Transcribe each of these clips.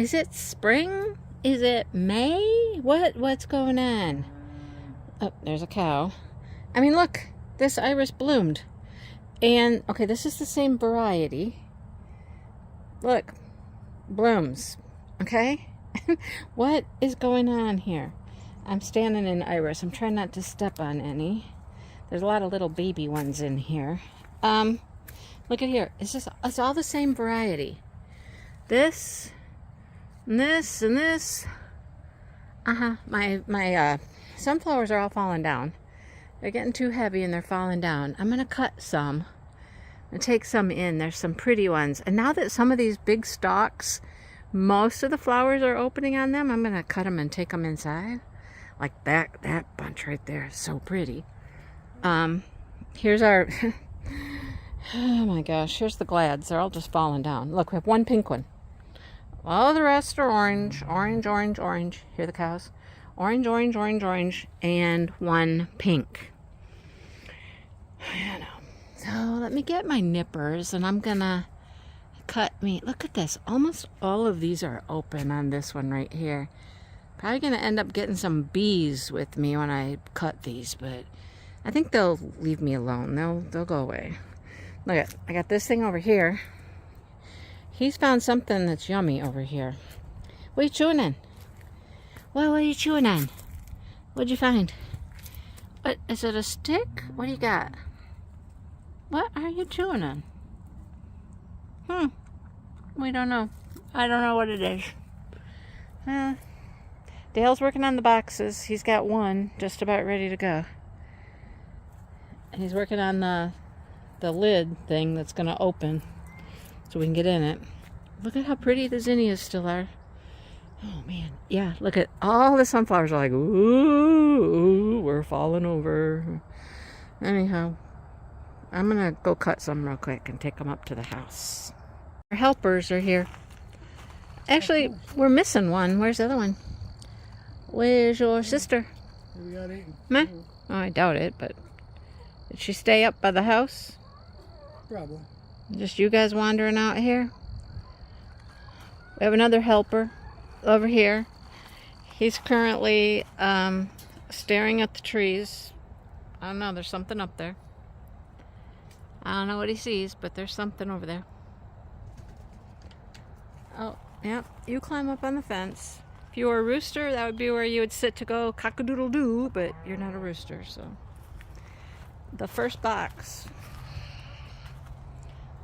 Is it spring? Is it May? What's going on? Oh, there's a cow. I mean, look, this iris bloomed. And, okay, this is the same variety. Look, blooms, okay? What is going on here? I'm standing in iris. I'm trying not to step on any. There's a lot of little baby ones in here. Look at here. It's all the same variety. This, and this, and this. My sunflowers are all falling down. They're getting too heavy and they're falling down. I'm going to cut some and take some in. There's some pretty ones. And now that some of these big stalks, most of the flowers are opening on them, I'm going to cut them and take them inside. Like that bunch right there is so pretty. Here's our, oh my gosh, here's the glads. They're all just falling down. Look, we have one pink one. All the rest are orange, orange, orange, orange. Hear the cows? Orange, orange, orange, orange, and one pink. I know. So let me get my nippers and I'm gonna cut me. Look at this. Almost all of these are open on this one right here. Probably gonna end up getting some bees with me when I cut these, but I think they'll leave me alone. They'll go away. Look at, I got this thing over here. He's found something that's yummy over here. What are you chewing on? What are you chewing on? What'd you find? What, is it a stick? What do you got? What are you chewing on? We don't know. I don't know what it is. Dale's working on the boxes. He's got one just about ready to go. And he's working on the lid thing that's going to open so we can get in it. Look at how pretty the zinnias still are. Oh man, yeah, look at all the sunflowers are like, ooh, we're falling over. Anyhow, I'm gonna go cut some real quick and take them up to the house. Our helpers are here. Actually, we're missing one. Where's the other one? Where's your sister? We got eaten. Meh? Oh, I doubt it, but did she stay up by the house? Probably. Just you guys wandering out here? We have another helper over here. He's currently staring at the trees. I don't know, there's something up there. I don't know what he sees, but there's something over there. Oh, yeah, you climb up on the fence. If you were a rooster, that would be where you would sit to go cock-a-doodle-doo, but you're not a rooster, so. The first box.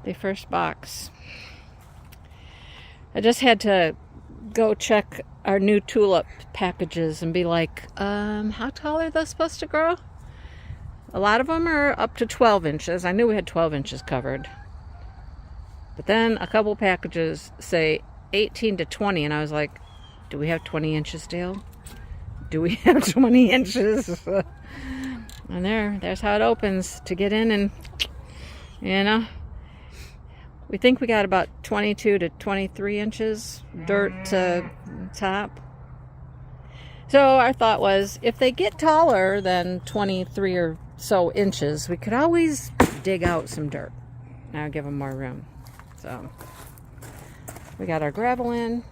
The first box. I just had to go check our new tulip packages and be like, how tall are those supposed to grow? A lot of them are up to 12 inches. I knew we had 12 inches covered. But then a couple packages say 18 to 20, and I was like, do we have 20 inches, Dale? Do we have 20 inches? And there's how it opens to get in, and, you know, we think we got about 22 to 23 inches dirt to top. So our thought was, if they get taller than 23 or so inches, we could always dig out some dirt. Now give them more room. So we got our gravel in.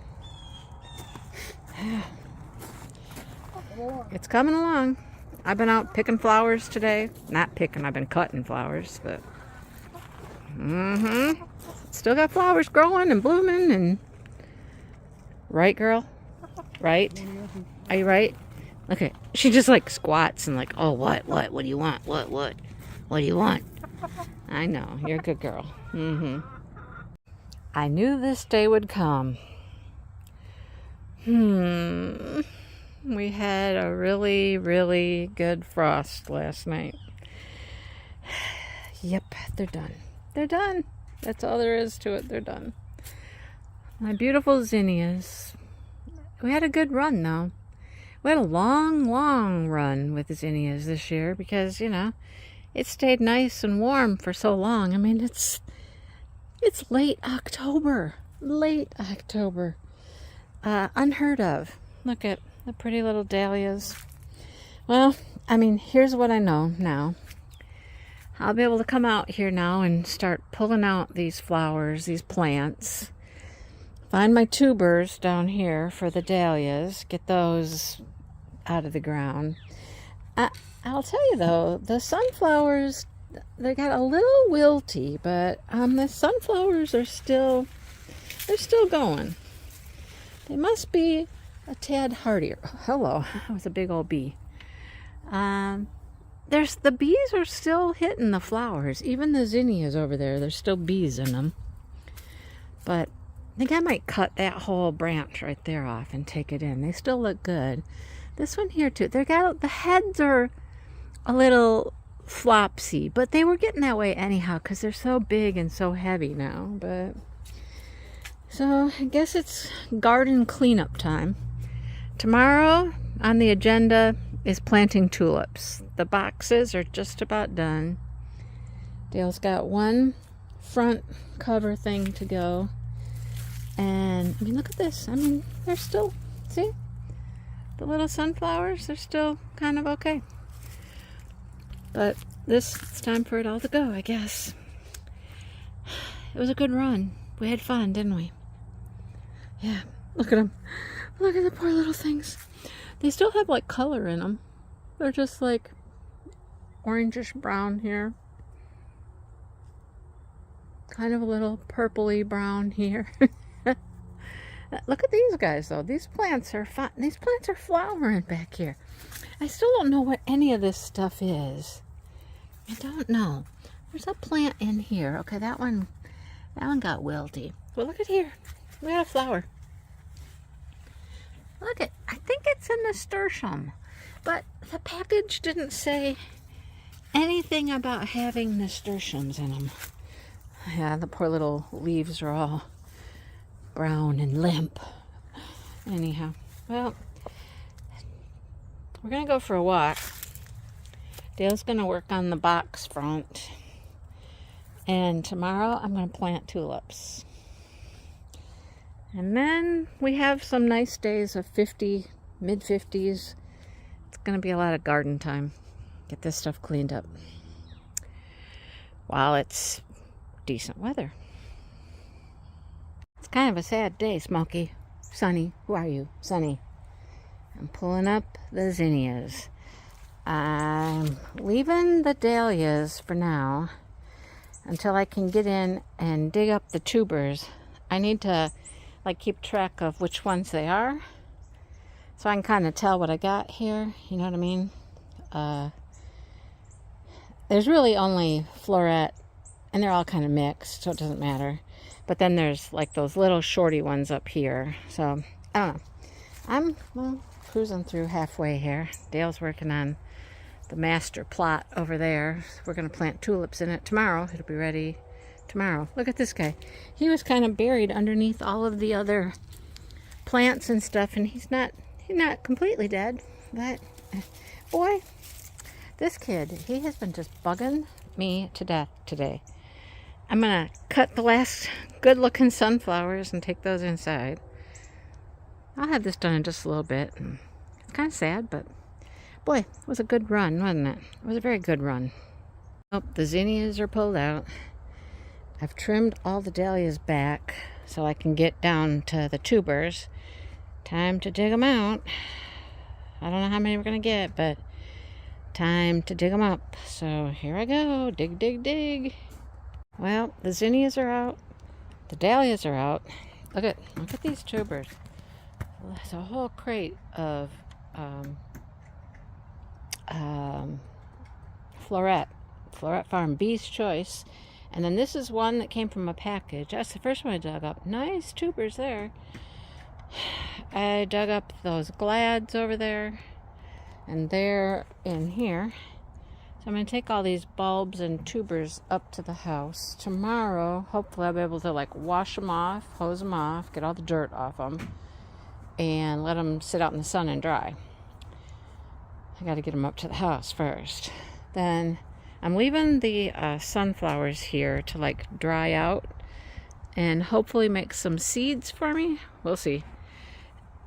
It's coming along. I've been out picking flowers today. Not picking, I've been cutting flowers, but still got flowers growing and blooming, and right, girl? Right? Are you right? Okay. She just like squats and like, oh, what do you want? What do you want? I know, you're a good girl. I knew this day would come. We had a really, really good frost last night. Yep, they're done. They're done. That's all there is to it. They're done. My beautiful zinnias. We had a good run, though. We had a long, long run with the zinnias this year because, you know, it stayed nice and warm for so long. I mean, it's late October. Late October. Unheard of. Look at the pretty little dahlias. Well, I mean, here's what I know now. I'll be able to come out here now and start pulling out these flowers, these plants, find my tubers down here for the dahlias, get those out of the ground. I'll tell you though, the sunflowers, they got a little wilty, but the sunflowers are still, they're still going. They must be a tad hardier. Hello, that was a big old bee. The bees are still hitting the flowers. Even the zinnias over there, there's still bees in them. But I think I might cut that whole branch right there off and take it in. They still look good. This one here too. The heads are a little flopsy, but they were getting that way anyhow because they're so big and so heavy now. But so I guess it's garden cleanup time. Tomorrow on the agenda is planting tulips. The boxes are just about done. Dale's got one front cover thing to go. And I mean, look at this. I mean, they're still, see? The little sunflowers, they're still kind of okay. But it's time for it all to go, I guess. It was a good run. We had fun, didn't we? Yeah, look at them. Look at the poor little things. They still have like color in them. They're just like orangish brown here. Kind of a little purpley brown here. Look at these guys though. These plants are fun. These plants are flowering back here. I still don't know what any of this stuff is. I don't know. There's a plant in here. Okay, that one got wilty. Well, look at here. We got a flower. Look at, I think it's a nasturtium, but the package didn't say anything about having nasturtiums in them. Yeah, the poor little leaves are all brown and limp. Anyhow, well, we're gonna go for a walk. Dale's gonna work on the box front, and tomorrow I'm gonna plant tulips. And then we have some nice days of 50, mid-50s. It's gonna be a lot of garden time. Get this stuff cleaned up while it's decent weather. It's kind of a sad day, Smokey. Sonny, who are you? Sonny. I'm pulling up the zinnias. I'm leaving the dahlias for now until I can get in and dig up the tubers. I need to like keep track of which ones they are so I can kind of tell what I got here. You know what I mean? There's really only floret, and they're all kind of mixed, so it doesn't matter. But then there's like those little shorty ones up here. So I don't know. I'm cruising through halfway here. Dale's working on the master plot over there. We're going to plant tulips in it tomorrow. It'll be ready tomorrow. Look at this guy. He was kind of buried underneath all of the other plants and stuff, and he's not completely dead. But boy, this kid, he has been just bugging me to death today. I'm gonna cut the last good looking sunflowers and take those inside. I'll have this done in just a little bit. It's kind of sad, but boy, it was a good run, wasn't it? It was a very good run. Oh, the zinnias are pulled out. I've trimmed all the dahlias back so I can get down to the tubers. Time to dig them out. I don't know how many we're gonna get, but time to dig them up. So here I go. Dig, dig, dig. Well, the zinnias are out. The dahlias are out. Look at these tubers. There's a whole crate of Floret Farm Bee's Choice. And then this is one that came from a package. That's the first one I dug up. Nice tubers there. I dug up those glads over there. And they're in here. So I'm going to take all these bulbs and tubers up to the house. Tomorrow, hopefully I'll be able to like wash them off, hose them off, get all the dirt off them, and let them sit out in the sun and dry. I got to get them up to the house first. Then I'm leaving the sunflowers here to like dry out and hopefully make some seeds for me. We'll see.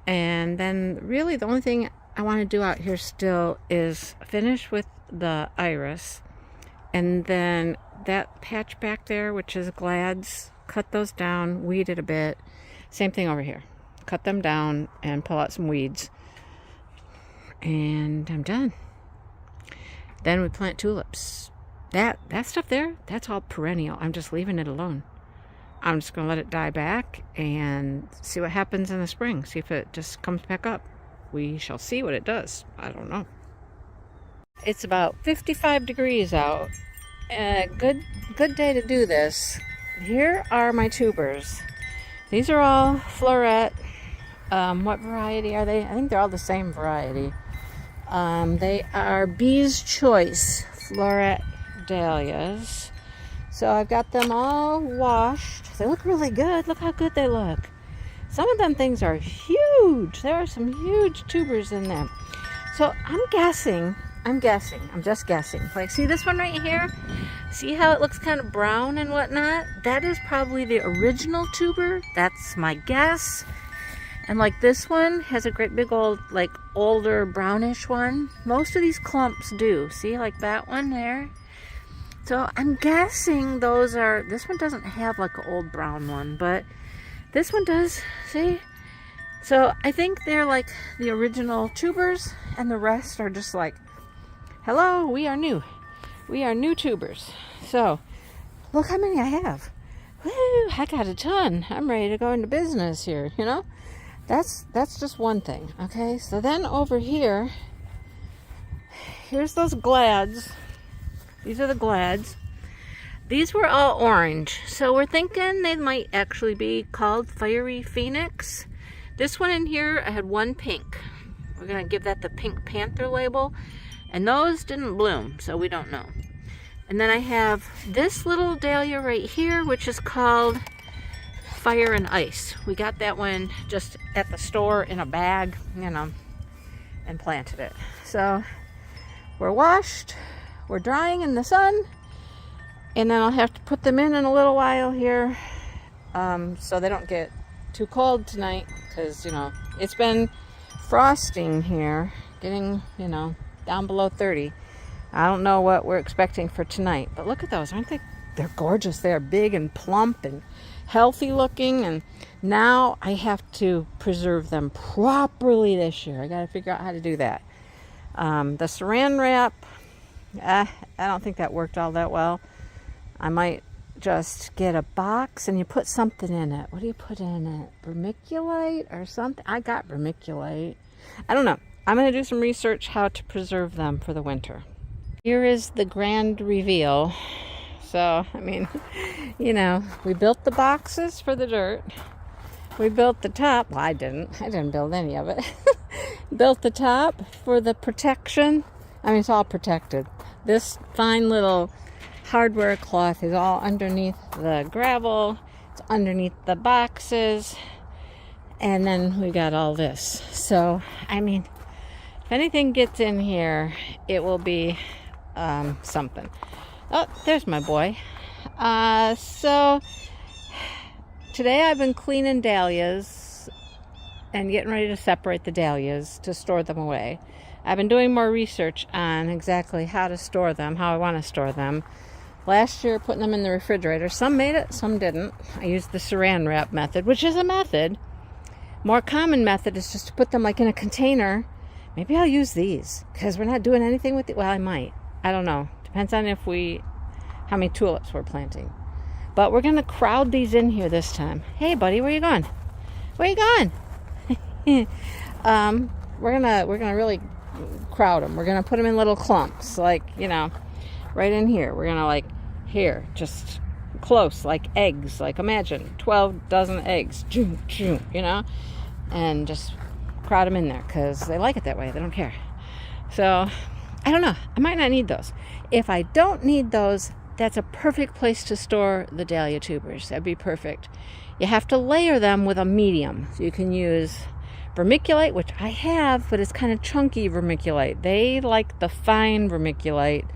And then really the only thing I want to do out here still is finish with the iris, and then that patch back there, which is glads, cut those down, weed it a bit, Same thing over here. Cut them down and pull out some weeds. And I'm done. Then we plant tulips. That stuff there, that's all perennial. I'm just leaving it alone. I'm just going to let it die back and see what happens in the spring. See if it just comes back up. We shall see what it does. I don't know. It's about 55 degrees out. Good day to do this. Here are my tubers. These are all floret. What variety are they? I think they're all the same variety. They are Bee's Choice floret dahlias. So I've got them all washed. They look really good. Look how good they look. Some of them things are huge. There are some huge tubers in them. So I'm just guessing. Like, see this one right here? See how it looks kind of brown and whatnot? That is probably the original tuber. That's my guess. And like this one has a great big old, like older brownish one. Most of these clumps do. See, like that one there? So I'm guessing those are, this one doesn't have like an old brown one, but this one does, see? So I think they're like the original tubers, and the rest are just like, hello, we are new. We are new tubers. So look how many I have. Woo, I got a ton. I'm ready to go into business here, you know? That's just one thing, okay? So then over here, here's those glads. These are the glads. These were all orange, so we're thinking they might actually be called Fiery Phoenix. This one in here, I had one pink. We're gonna give that the Pink Panther label, and those didn't bloom, so we don't know. And then I have this little dahlia right here, which is called Fire and Ice. We got that one just at the store in a bag, you know, and planted it. So we're washed. We're drying in the sun, and then I'll have to put them in a little while here, so they don't get too cold tonight, because, you know, it's been frosting here, getting, you know, down below 30. I don't know what we're expecting for tonight, but look at those. Aren't they? They're gorgeous. They're big and plump and healthy looking, and now I have to preserve them properly this year. I got to figure out how to do that. The saran wrap, I don't think that worked all that well. I might just get a box and you put something in it. What do you put in it? Vermiculite or something? I got vermiculite. I don't know. I'm going to do some research how to preserve them for the winter. Here is the grand reveal. So, I mean, you know, we built the boxes for the dirt. We built the top. Well, I didn't build any of it. Built the top for the protection. I mean, it's all protected. This fine little hardware cloth is all underneath the gravel. It's underneath the boxes. And then we got all this. So, I mean, if anything gets in here, it will be something. Oh, there's my boy. So, today I've been cleaning dahlias and getting ready to separate the dahlias to store them away. I've been doing more research on exactly how to store them, how I want to store them. Last year, putting them in the refrigerator. Some made it, some didn't. I used the saran wrap method, which is a method. More common method is just to put them like in a container. Maybe I'll use these because we're not doing anything with it. Well, I might. I don't know. Depends on how many tulips we're planting. But we're going to crowd these in here this time. Hey, buddy, where you going? Where you going? We're gonna really crowd them. We're going to put them in little clumps, like, you know, right in here. We're going to, like, here, just close, like eggs. Like, imagine 12 dozen eggs, you know, and just crowd them in there because they like it that way. They don't care. So, I don't know. I might not need those. If I don't need those, that's a perfect place to store the dahlia tubers. That'd be perfect. You have to layer them with a medium. So you can use vermiculite, which I have, but it's kind of chunky vermiculite. They like the fine vermiculite,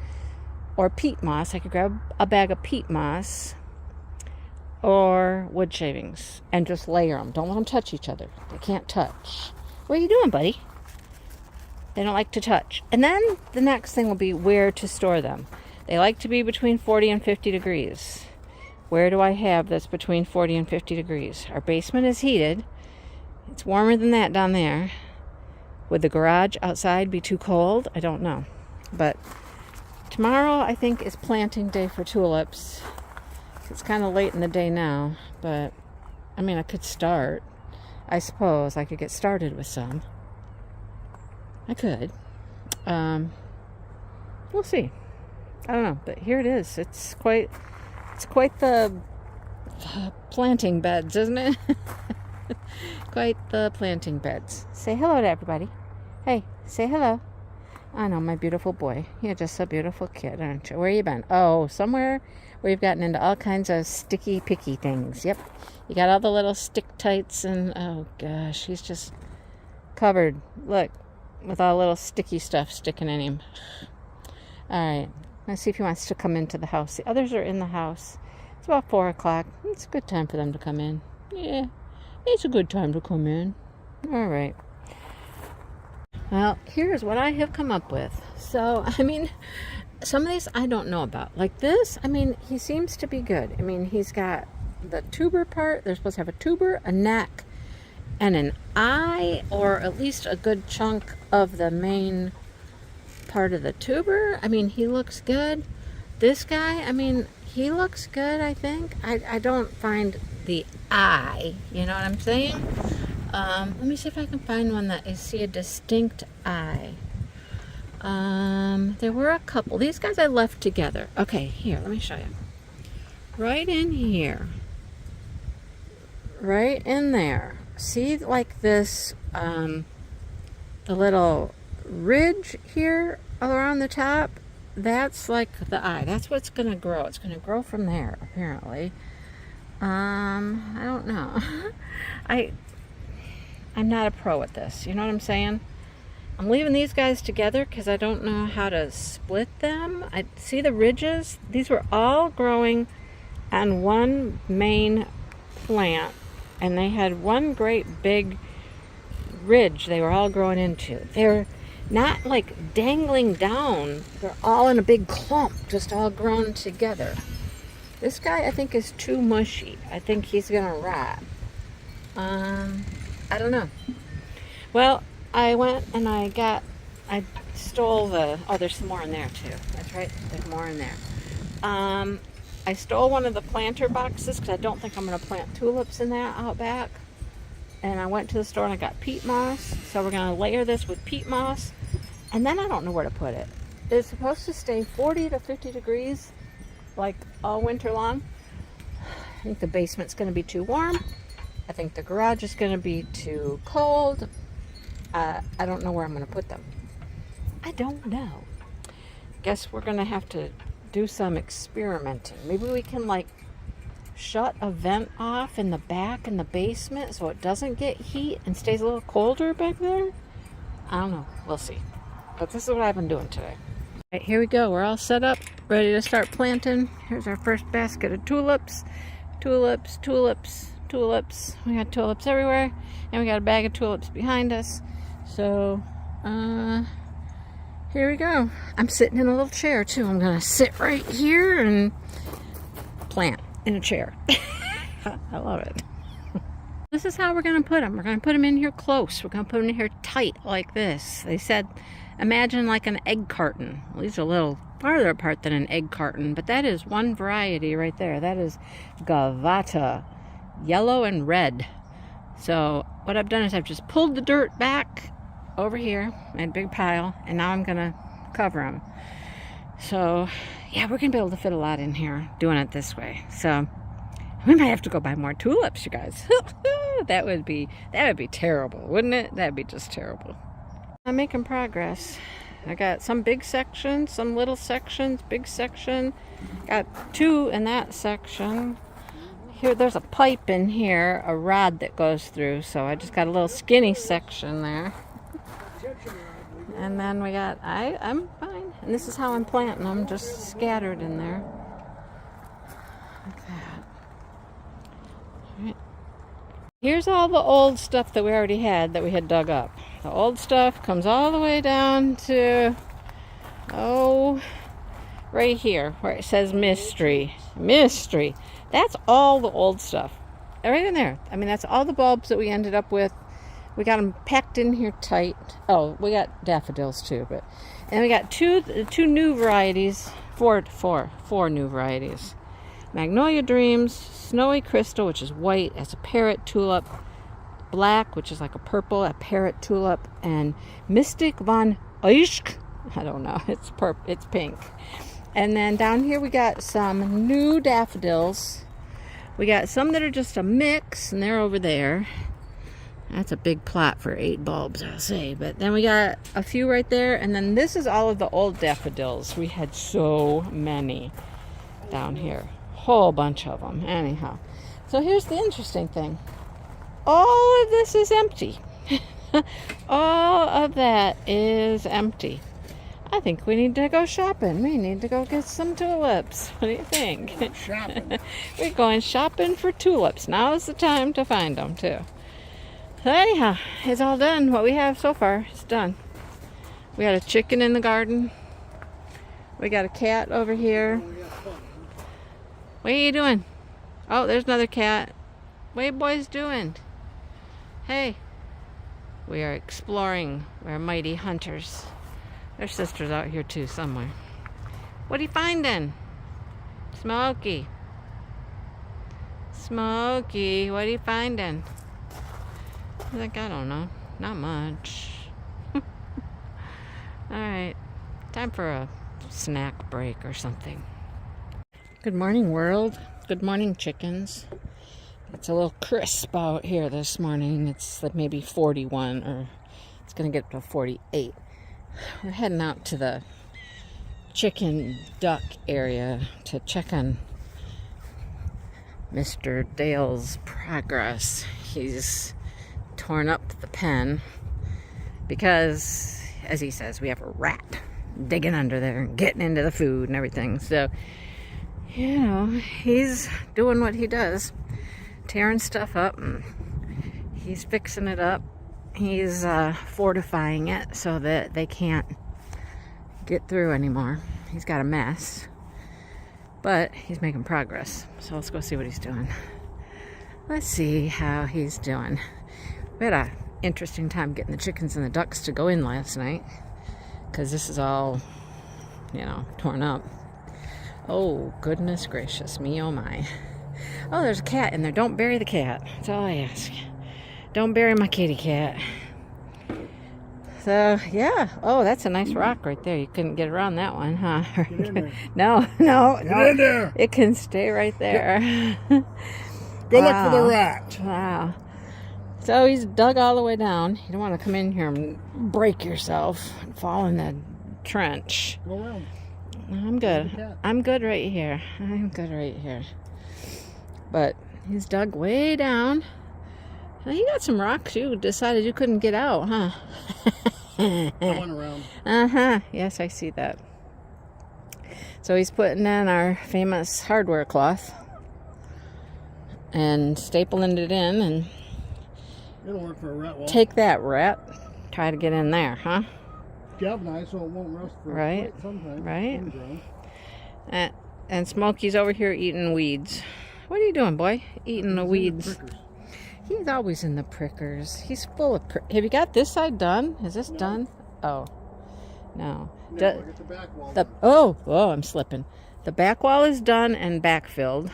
or peat moss. I could grab a bag of peat moss or wood shavings and just layer them. Don't let them touch each other. They can't touch. What are you doing, buddy? They don't like to touch. And then the next thing will be where to store them. They like to be between 40 and 50 degrees. Where do I have that's between 40 and 50 degrees? Our basement is heated. It's warmer than that down there. Would the garage outside be too cold? I don't know. But tomorrow, I think, is planting day for tulips. It's kind of late in the day now, but I mean, I could start. I suppose I could get started with some. I could. We'll see. I don't know, but here it is. It's quite the planting beds, isn't it? Quite the planting beds. Say hello to everybody. Hey, say hello. I know, my beautiful boy. You're just a beautiful kid, aren't you? Where you been? Oh, somewhere where you've gotten into all kinds of sticky, picky things. Yep. You got all the little stick tights and, oh gosh, he's just covered, look, with all little sticky stuff sticking in him. All right. Let's see if he wants to come into the house. The others are in the house. It's about 4 o'clock. It's a good time for them to come in. Yeah, it's a good time to come in. All right. Well, here's what I have come up with. So, I mean, some of these I don't know about. Like this, I mean, he seems to be good. I mean, he's got the tuber part. They're supposed to have a tuber, a neck, and an eye, or at least a good chunk of the main part of the tuber. I mean, he looks good. This guy, I mean, he looks good, I think. I don't find the eye, you know what I'm saying? Let me see if I can find one that I see a distinct eye. There were a couple. These guys I left together. Okay, here, let me show you. Right in here. Right in there. See, like this, the little ridge here around the top? That's like the eye. That's what's going to grow. It's going to grow from there, apparently. I don't know. I'm not a pro at this. You know what I'm saying? I'm leaving these guys together because I don't know how to split them. I see the ridges. These were all growing on one main plant, and they had one great big ridge they were all growing into. They're not like dangling down. They're all in a big clump, just all grown together. This guy, I think, is too mushy. I think he's gonna rot. I don't know. Well, I went and I stole there's some more in there too. That's right, there's more in there. I stole one of the planter boxes because I don't think I'm going to plant tulips in that out back. And I went to the store and I got peat moss. So we're going to layer this with peat moss. And then I don't know where to put it. It's supposed to stay 40 to 50 degrees like all winter long. I think the basement's going to be too warm. I think the garage is going to be too cold. I don't know where I'm going to put them. I don't know. Guess we're going to have to do some experimenting. Maybe we can like shut a vent off in the back in the basement so it doesn't get heat and stays a little colder back there. I don't know. We'll see. But this is what I've been doing today. All right, here we go. We're all set up, ready to start planting. Here's our first basket of tulips. Tulips, tulips, tulips. We got tulips everywhere, and we got a bag of tulips behind us. So, here we go. I'm sitting in a little chair too. I'm gonna sit right here and plant in a chair. I love it. This is how we're gonna put them. We're gonna put them in here close. We're gonna put them in here tight like this. They said, imagine like an egg carton. Well, these are a little farther apart than an egg carton, but that is one variety right there. That is Gavata, yellow and red. So what I've done is I've just pulled the dirt back over here, a big pile, and now I'm gonna cover them. So yeah, we're gonna be able to fit a lot in here doing it this way. So we might have to go buy more tulips, you guys. that would be terrible, wouldn't it? That'd be just terrible. I'm making progress. I got some big sections, some little sections, big section. Got two in that section. Here, there's a pipe in here, a rod that goes through, so I just got a little skinny section there. And then we got, I'm fine. And this is how I'm planting them, just scattered in there. Like that. All right. Here's all the old stuff that we already had that we had dug up. The old stuff comes all the way down to, right here where it says mystery. Mystery. That's all the old stuff. Right in there. I mean, that's all the bulbs that we ended up with. We got them packed in here tight. Oh, we got daffodils too, but and we got two new varieties. Four new varieties. Magnolia Dreams, Snowy Crystal, which is white, as a parrot tulip, black, which is like a purple, a parrot tulip, and Mystic von Eyck. I don't know. It's pink. And then down here we got some new daffodils. We got some that are just a mix, and they're over there. That's a big plot for 8 bulbs, I'll say. But then we got a few right there, and then this is all of the old daffodils. We had so many down here. Whole bunch of them. Anyhow. So here's the interesting thing. All of this is empty. All of that is empty. I think we need to go shopping. We need to go get some tulips. What do you think? Shopping. We're going shopping for tulips. Now is the time to find them, too. So anyhow, it's all done. What we have so far is done. We got a chicken in the garden. We got a cat over here. What are you doing? Oh, there's another cat. What are you boys doing? Hey. We are exploring. We're mighty hunters. There's sisters out here too somewhere. What are you finding? Smokey. Smokey, what are you finding? Like, I don't know. Not much. Alright. Time for a snack break or something. Good morning, world. Good morning, chickens. It's a little crisp out here this morning. It's like maybe 41, or it's going to get to 48. We're heading out to the chicken duck area to check on Mr. Dale's progress. He's torn up the pen because, as he says, we have a rat digging under there and getting into the food and everything. So, you know, he's doing what he does, tearing stuff up, and he's fixing it up. He's fortifying it so that they can't get through anymore. He's got a mess, but he's making progress. So let's go see what he's doing. Let's see how he's doing. We had an interesting time getting the chickens and the ducks to go in last night because this is all, you know, torn up. Oh, goodness gracious me, oh my. Oh, there's a cat in there. Don't bury the cat. That's all I ask. Don't bury my kitty cat. So, yeah. Oh, that's a nice rock right there. You couldn't get around that one, huh? Get in there. No. Get in there. It can stay right there. Go look for the rat. Wow. So he's dug all the way down. You don't want to come in here and break yourself and fall in the trench. Go around. I'm good. I'm good right here. But he's dug way down. Well, you got some rocks. You decided you couldn't get out, huh? I went around. Uh-huh. Yes, I see that. So he's putting in our famous hardware cloth and stapling it in, and it'll work for a rat wall. Take that, rat. Try to get in there, huh? Galvanized so it won't rust for right. some time. Right. And Smokey's over here eating weeds. What are you doing, boy? Eating the weeds. He's always in the prickers. He's full of Have you got this side done? Is this done? Oh. No. Look at the back wall. Oh, I'm slipping. The back wall is done and backfilled.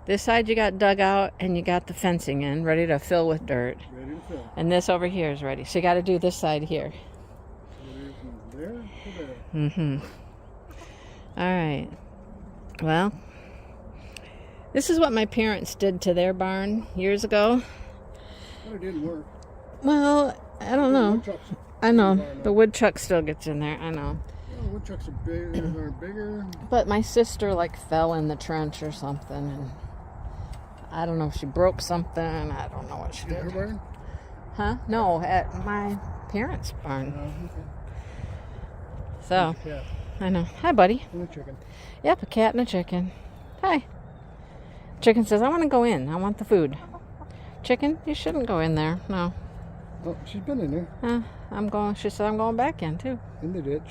This side you got dug out and you got the fencing in, ready to fill with dirt. Ready to fill. And this over here is ready. So you got to do this side here. There to there. Mm-hmm. All right. Well, this is what my parents did to their barn years ago. But it didn't work. Well, I don't know. I know. The woodchuck still gets in there. I know. Well, woodchucks are bigger. But my sister, fell in the trench or something, and I don't know if she broke something. I don't know what she did. Her barn? Huh? No, at my parents' barn. Okay. So, I know. Hi, buddy. And a chicken. Yep, a cat and a chicken. Hi. Chicken says, I want to go in. I want the food. Chicken, you shouldn't go in there. No. Oh, she's been in there. She said, I'm going back in, too. In the ditch.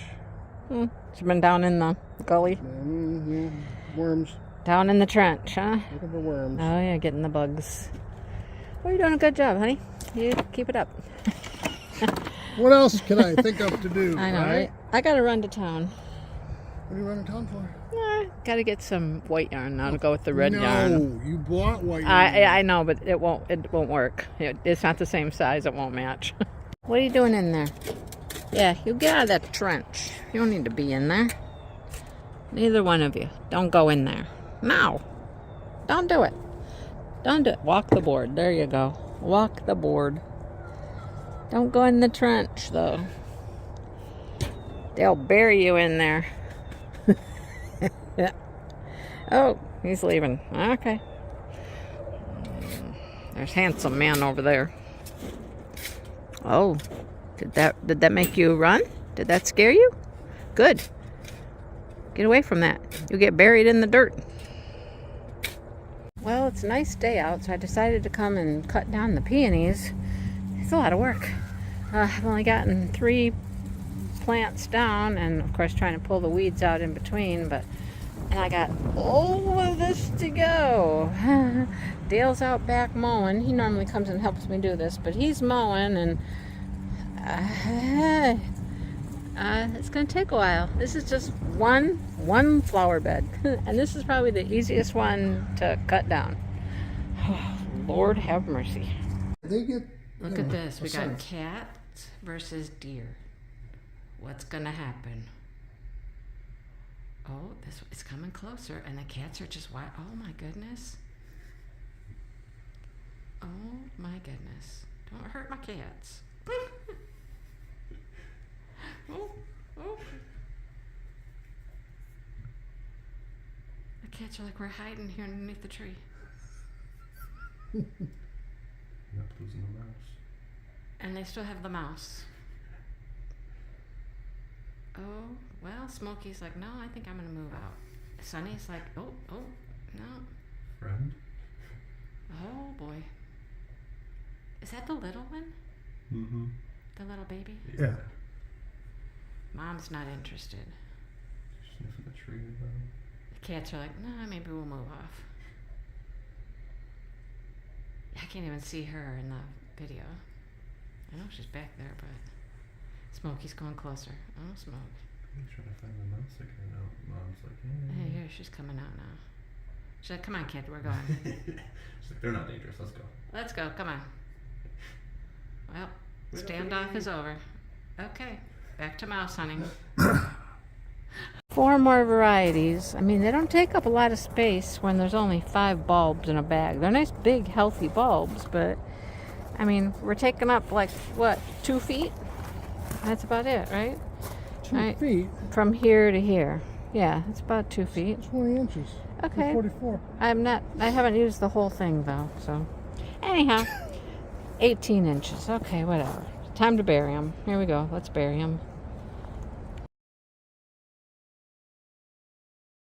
She's been down in the gully. Yeah, worms. Down in the trench, huh? Looking for worms. Oh, yeah, getting the bugs. Well, you're doing a good job, honey. You keep it up. What else can I think of to do? I know, right? I got to run to town. What are you running town for? Got to get some white yarn now to go with the red yarn. No, you bought white yarn. I know, but it won't work. It's not the same size. It won't match. What are you doing in there? Yeah, you get out of that trench. You don't need to be in there. Neither one of you. Don't go in there. No. Don't do it. Don't do it. Walk the board. There you go. Walk the board. Don't go in the trench, though. They'll bury you in there. Yeah. Oh, he's leaving. Okay. There's handsome man over there. Oh, did that make you run? Did that scare you? Good. Get away from that. You'll get buried in the dirt. Well, it's a nice day out, so I decided to come and cut down the peonies. It's a lot of work. I've only gotten 3 plants down, and of course trying to pull the weeds out in between, and I got all of this to go. Dale's out back mowing. He normally comes and helps me do this, but he's mowing, and it's going to take a while. This is just one flower bed, and this is probably the easiest one to cut down. Oh, Lord have mercy. Look at this. We got cats versus deer. What's gonna happen? Oh, it's coming closer, and the cats are just wild. Oh my goodness. Oh my goodness. Don't hurt my cats. Oh. The cats are like, we're hiding here underneath the tree. Not losing the mouse. And they still have the mouse. Oh, well, Smokey's like, no, I think I'm going to move out. Sonny's like, oh, no. Friend? Oh, boy. Is that the little one? Mm-hmm. The little baby? Yeah. Mom's not interested. Sniffing the tree though. The cats are like, nah, maybe we'll move off. I can't even see her in the video. I know she's back there, but Smokey's going closer. Oh, Smoke. I'm trying to find the mouse again. No, Mom's like, Hey, here, she's coming out now. She's like, come on, kid, we're going. She's like, they're not dangerous. Let's go. Let's go, come on. Well, standoff is over. Okay, back to mouse hunting. 4 more varieties. I mean, they don't take up a lot of space when there's only 5 bulbs in a bag. They're nice, big, healthy bulbs, but I mean, we're taking up like, what, 2 feet? That's about it, right? 2 feet? From here to here. Yeah, it's about 2 feet. 20 inches. Okay. 44. I haven't used the whole thing though, so. Anyhow, 18 inches. Okay, whatever. Time to bury them. Here we go. Let's bury them.